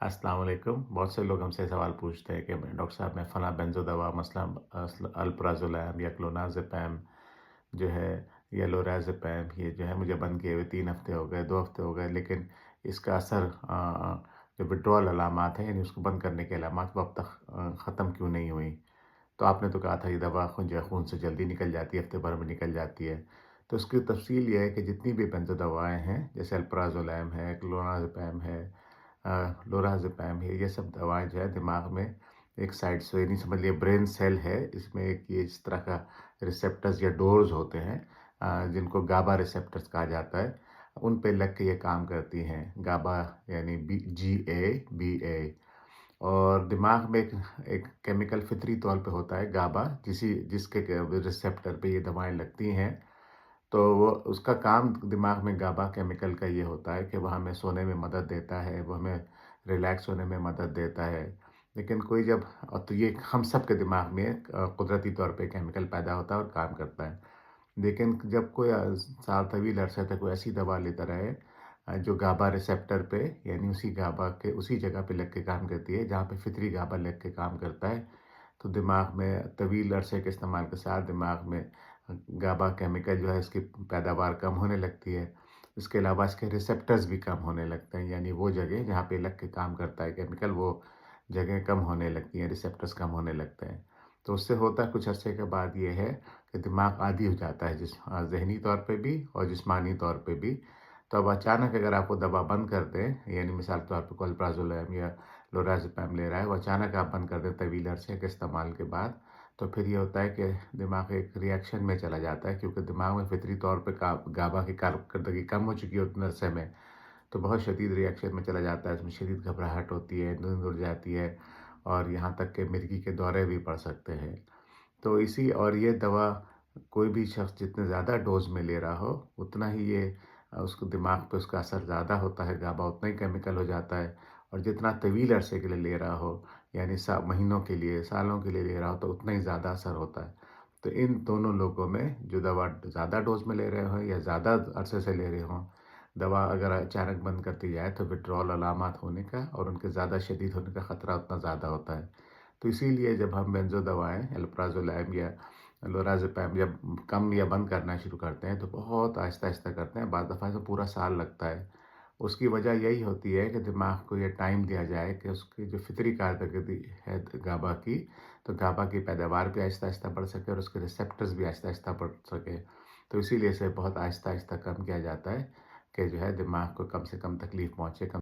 अस्सलाम वालेकुम। बहुत से लोग हमसे सवाल पूछते हैं कि डॉक्टर साहब मैं फ़लाँ बेंज़ो दवा मसलन अल्प्राज़ोलैम या क्लोनाज़ेपैम जो है या लोराज़ेपैम ये जो है मुझे बंद किए हुए 3 हफ़्ते हो गए, 2 हफ़्ते हो गए, लेकिन इसका असर जो विथड्रॉल अलामात हैं यानी उसको बंद करने के अलामात वो अब तक ख़त्म क्यों नहीं हुई? तो आपने तो कहा था ये दवा खून से जल्दी निकल जाती है, हफ़्ते भर में निकल जाती है। तो उसकी तफ़सील ये है कि जितनी भी बेंज़ो दवाएँ हैं, जैसे अल्प्राज़ोलैम है, क्लोनाज़ेपैम है, लोराज़ेपैम है, ये सब दवाएँ जो है दिमाग में एक साइड से यानी समझ लिए ब्रेन सेल है, इसमें एक ये इस तरह का रिसेप्टर्स या डोर्स होते हैं जिनको गाबा रिसेप्टर्स कहा जाता है, उन पे लग के ये काम करती हैं। गाबा यानी GABA और दिमाग में एक एक केमिकल फितरी तौर पे होता है गाबा जिसके रिसेप्टर पे ये दवाएँ लगती हैं, तो वो उसका काम दिमाग में गाबा केमिकल का ये होता है कि वो हमें सोने में मदद देता है, वो हमें रिलैक्स होने में मदद देता है। लेकिन कोई जब तो ये हम सब के दिमाग में कुदरती तौर पे केमिकल पैदा होता है और काम करता है। लेकिन जब कोई साल तवील अरसे तक कोई ऐसी दवा लेता रहे जो गाबा रिसेप्टर पे यानी उसी गाबा के उसी जगह पे लग के काम करती है जहाँ पे फितरी गाबा लग के काम करता है, तो दिमाग में तवील अरसे के इस्तेमाल के साथ दिमाग में गाबा केमिकल जो है इसकी पैदावार कम होने लगती है। इसके अलावा इसके रिसेप्टर्स भी कम होने लगते हैं, यानी वो जगह जहाँ पे लग के काम करता है केमिकल वो जगह कम होने लगती हैं, रिसेप्टर्स कम होने लगते हैं। तो उससे होता कुछ अरसे के बाद ये है कि दिमाग आदी हो जाता है ज़हनी तौर पे भी और जिस्मानी तौर पे भी। तो अब अचानक अगर आप वो दवा बंद कर दें, यानी मिसाल के तौर पे अल्प्राज़ोलैम या लोराज़ेपैम ले रहा है, वो अचानक आप बंद कर दें तवील अरसे के इस्तेमाल के बाद, तो फिर ये होता है कि दिमाग एक रिएक्शन में चला जाता है क्योंकि दिमाग में फितरी तौर पे गाबा की कारकर्दगी कम हो चुकी है उतने अरसे में, तो बहुत शदीद रिएक्शन में चला जाता है। इसमें शदीद घबराहट होती है, नींद उड़ जाती है और यहाँ तक कि मिर्गी के दौरे भी पड़ सकते हैं। तो इसी और ये दवा कोई भी शख्स जितने ज़्यादा डोज़ में ले रहा हो, उतना ही ये उसको दिमाग पे उसका असर ज़्यादा होता है, गाबा उतना ही केमिकल हो जाता है और जितना तवील अरसे के लिए ले रहा हो, यानी महीनों के लिए, सालों के लिए ले रहा हो, तो उतना ही ज़्यादा असर होता है। तो इन दोनों लोगों में जो दवा ज़्यादा डोज़ में ले रहे हों या ज़्यादा अरसे से ले रहे हों, दवा अगर अचानक बंद कर दी जाए तो विथड्रॉल अलामत होने का और उनके ज़्यादा शदीद होने का ख़तरा उतना ज़्यादा होता है। तो इसीलिए जब हम बेंज़ो दवाएँ अल्प्राज़ोलैम या लोराज़ेपैम जब कम या बंद करना शुरू करते हैं, तो बहुत आहिस्ता-आहिस्ता करते हैं, बाद दफ़ा तो पूरा साल लगता है। उसकी वजह यही होती है कि दिमाग को ये टाइम दिया जाए कि उसकी जो फ़ितरी कारकर्दगी है गाबा की, तो गाबा की पैदावार भी आहिस्ता-आहिस्ता बढ़ सके और उसके रिसेप्टर्स भी आहिस्ता-आहिस्ता बढ़ सके। तो इसीलिए इसे बहुत आहिस्ता-आहिस्ता कम किया जाता है कि जो है दिमाग को कम से कम तकलीफ़ पहुँचे, कम